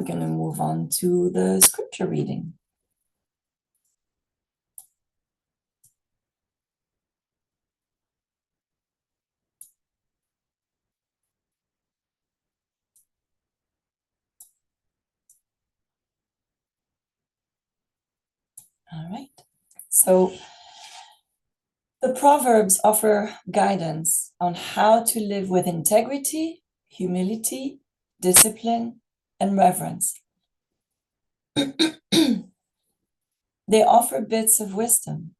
going to move on to the scripture reading. All right. So the Proverbs offer guidance on how to live with integrity, humility, discipline, and reverence. They offer bits of wisdom.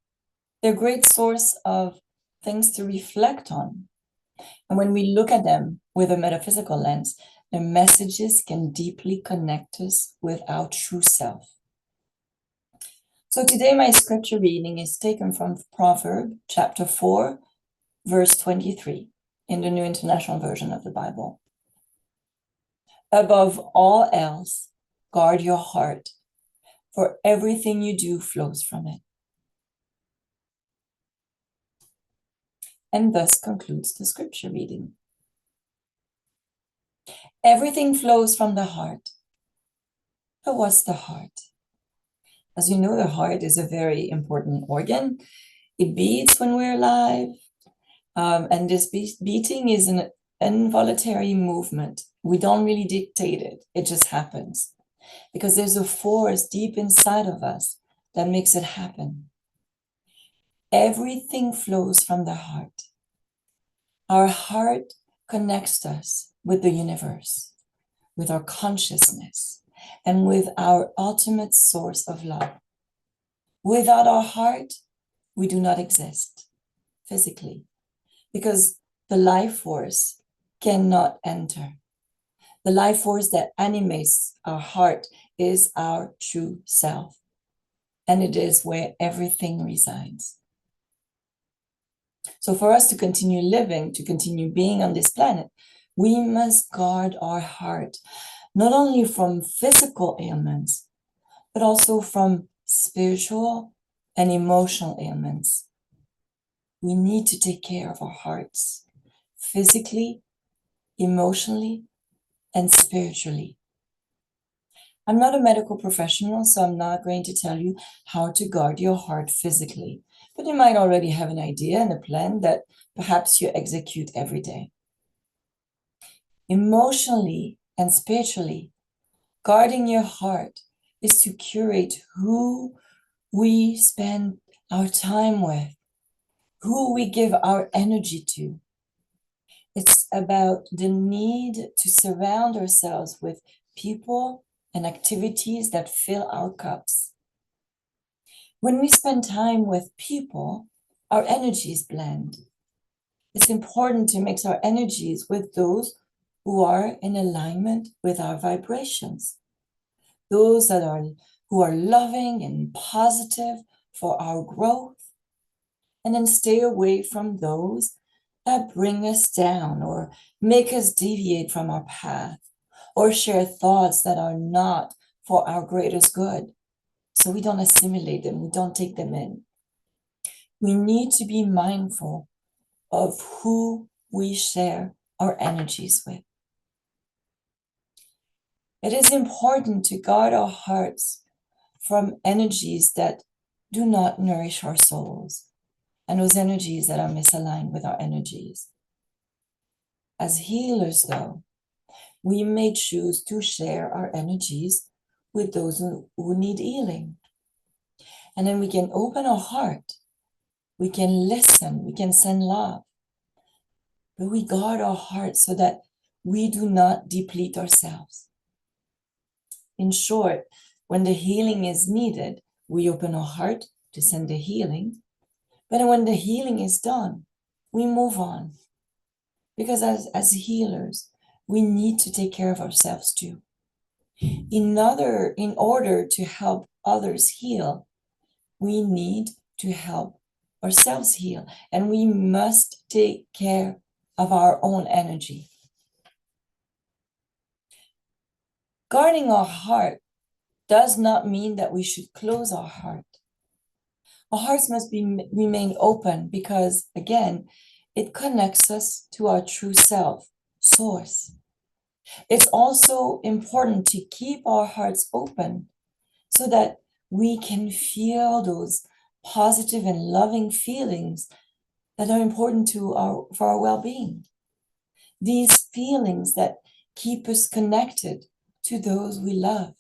They're a great source of things to reflect on. And when we look at them with a metaphysical lens, their messages can deeply connect us with our true self. So today my scripture reading is taken from Proverbs chapter 4, verse 23 in the New International Version of the Bible. Above all else, guard your heart, for everything you do flows from it. And thus concludes the scripture reading. Everything flows from the heart. But what's the heart? As you know, the heart is a very important organ. It beats when we're alive. And this beating is an involuntary movement. We don't really dictate it. It just happens. Because there's a force deep inside of us that makes it happen. Everything flows from the heart. Our heart connects us with the universe, with our consciousness, and with our ultimate source of love. Without our heart, we do not exist physically, because the life force cannot enter. The life force that animates our heart is our true self, and it is where everything resides. So for us to continue living, to continue being on this planet, we must guard our heart, not only from physical ailments, but also from spiritual and emotional ailments. We need to take care of our hearts, physically, emotionally, and spiritually. I'm not a medical professional, so I'm not going to tell you how to guard your heart physically, but you might already have an idea and a plan that perhaps you execute every day. Emotionally and spiritually, guarding your heart is to curate who we spend our time with, who we give our energy to. It's about the need to surround ourselves with people and activities that fill our cups. When we spend time with people, our energies blend. It's important to mix our energies with those who are in alignment with our vibrations, those who are loving and positive for our growth, and then stay away from those that bring us down or make us deviate from our path or share thoughts that are not for our greatest good. So we don't assimilate them, we don't take them in. We need to be mindful of who we share our energies with. It is important to guard our hearts from energies that do not nourish our souls, and those energies that are misaligned with our energies. As healers, though, we may choose to share our energies with those who need healing. And then we can open our heart, we can listen, we can send love, but we guard our heart so that we do not deplete ourselves. In short, when the healing is needed, we open our heart to send the healing. But when the healing is done, we move on. Because as healers, we need to take care of ourselves too. In order to help others heal, we need to help ourselves heal. And we must take care of our own energy. Guarding our heart does not mean that we should close our heart. Our hearts must remain open because, again, it connects us to our true self, source. It's also important to keep our hearts open so that we can feel those positive and loving feelings that are important for our well-being. These feelings that keep us connected to those we love.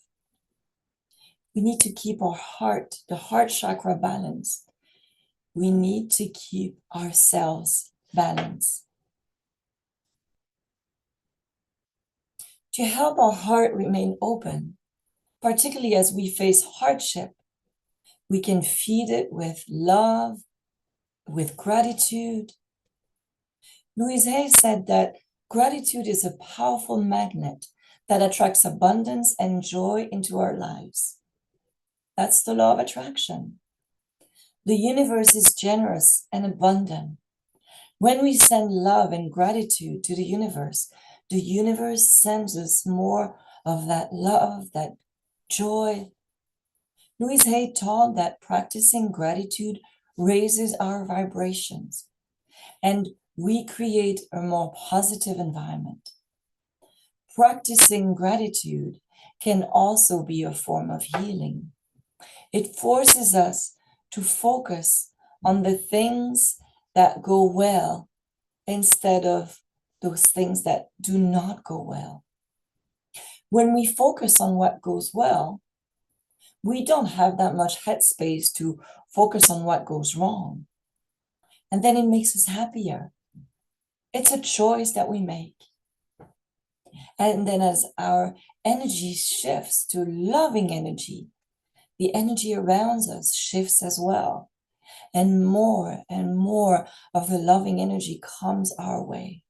We need to keep our heart, the heart chakra balanced. We need to keep ourselves balanced. To help our heart remain open, particularly as we face hardship, we can feed it with love, with gratitude. Louise Hay said that gratitude is a powerful magnet that attracts abundance and joy into our lives. That's the law of attraction. The universe is generous and abundant. When we send love and gratitude to the universe sends us more of that love, that joy. Louise Hay taught that practicing gratitude raises our vibrations and we create a more positive environment. Practicing gratitude can also be a form of healing. It forces us to focus on the things that go well instead of those things that do not go well. When we focus on what goes well, we don't have that much headspace to focus on what goes wrong. And then it makes us happier. It's a choice that we make. And then as our energy shifts to loving energy, the energy around us shifts as well. And more of the loving energy comes our way.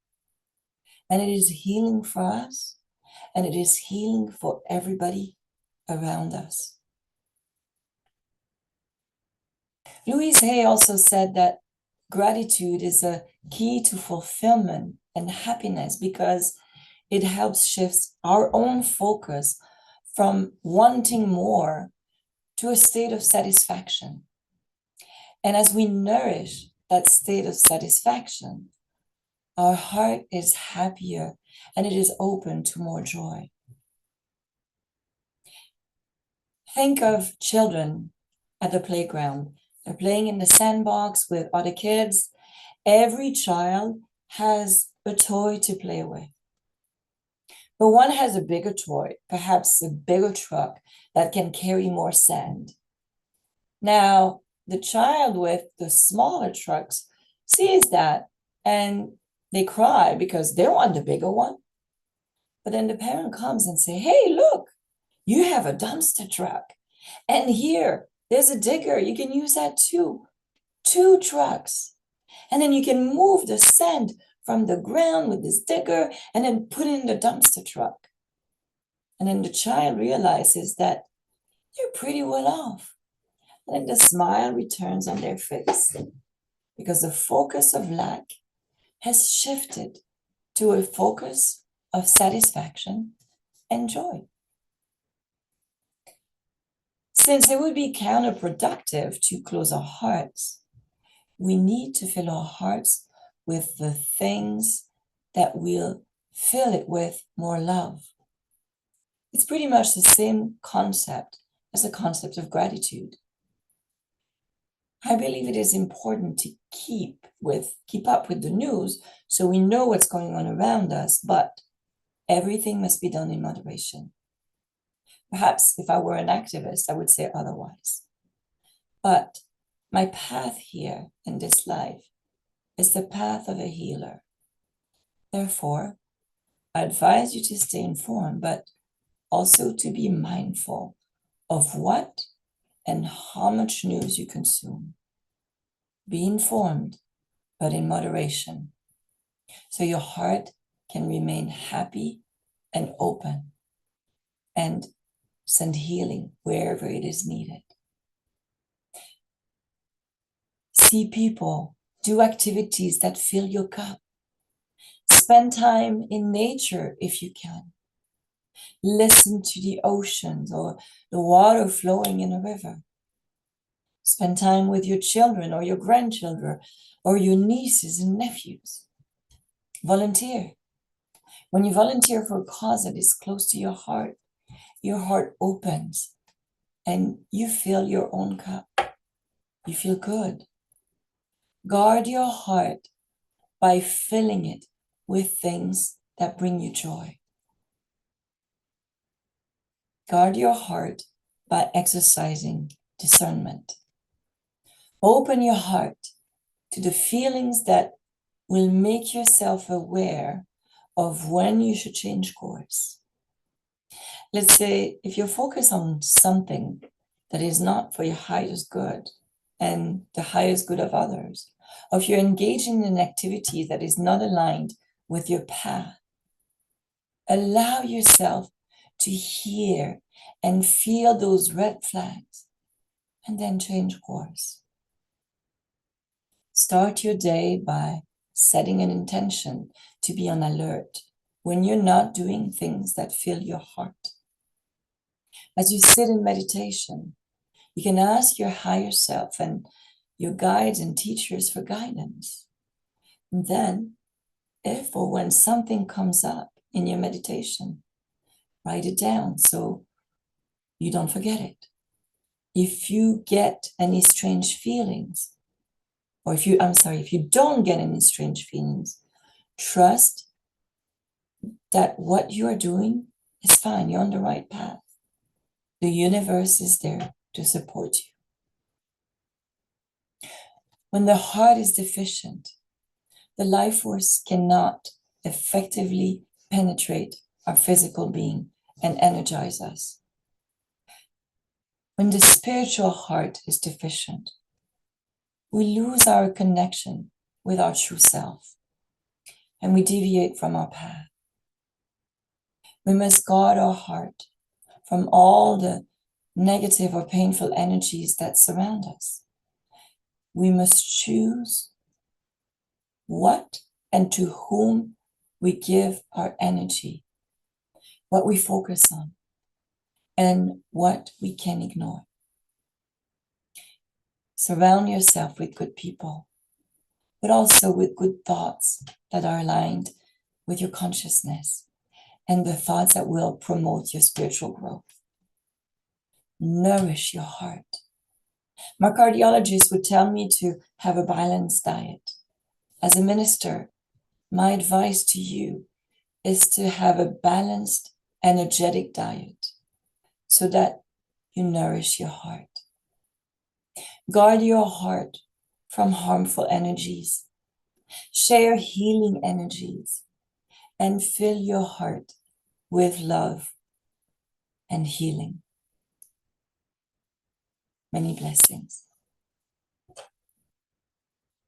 And it is healing for us, and it is healing for everybody around us. Louise Hay also said that gratitude is a key to fulfillment and happiness because it helps shift our own focus from wanting more to a state of satisfaction. And as we nourish that state of satisfaction, our heart is happier and it is open to more joy. Think of children at the playground. They're playing in the sandbox with other kids. Every child has a toy to play with. But one has a bigger toy, perhaps a bigger truck that can carry more sand. Now, the child with the smaller trucks sees that and they cry because they want the bigger one. But then the parent comes and say, hey, look, you have a dumpster truck. And here, there's a digger. You can use that too. 2 trucks. And then you can move the sand from the ground with this digger and then put it in the dumpster truck. And then the child realizes that they're pretty well off. And then the smile returns on their face because the focus of lack has shifted to a focus of satisfaction and joy. Since it would be counterproductive to close our hearts, we need to fill our hearts with the things that will fill it with more love. It's pretty much the same concept as the concept of gratitude. I believe it is important to keep up with the news so we know what's going on around us, but everything must be done in moderation. Perhaps if I were an activist, I would say otherwise. But my path here in this life is the path of a healer. Therefore, I advise you to stay informed, but also to be mindful of what and how much news you consume. Be informed, but in moderation, so your heart can remain happy and open and send healing wherever it is needed. See people, do activities that fill your cup. Spend time in nature if you can. Listen to the oceans or the water flowing in a river. Spend time with your children or your grandchildren or your nieces and nephews. Volunteer. When you volunteer for a cause that is close to your heart opens and you fill your own cup. You feel good. Guard your heart by filling it with things that bring you joy. Guard your heart by exercising discernment. Open your heart to the feelings that will make yourself aware of when you should change course. Let's say if you're focused on something that is not for your highest good and the highest good of others, or if you're engaging in an activity that is not aligned with your path, allow yourself to hear and feel those red flags and then change course. Start your day by setting an intention to be on alert when you're not doing things that fill your heart. As you sit in meditation, you can ask your higher self and your guides and teachers for guidance. And then, if or when something comes up in your meditation, write it down so you don't forget it. If you get any strange feelings, or if you don't get any strange feelings, trust that what you are doing is fine. You're on the right path. The universe is there to support you. When the heart is deficient, the life force cannot effectively penetrate our physical being and energize us. When the spiritual heart is deficient, we lose our connection with our true self and we deviate from our path. We must guard our heart from all the negative or painful energies that surround us. We must choose what and to whom we give our energy, what we focus on, and what we can ignore. Surround yourself with good people, but also with good thoughts that are aligned with your consciousness and the thoughts that will promote your spiritual growth. Nourish your heart. My cardiologist would tell me to have a balanced diet. As a minister, my advice to you is to have a balanced, energetic diet so that you nourish your heart. Guard your heart from harmful energies. Share healing energies and fill your heart with love and healing. Many blessings.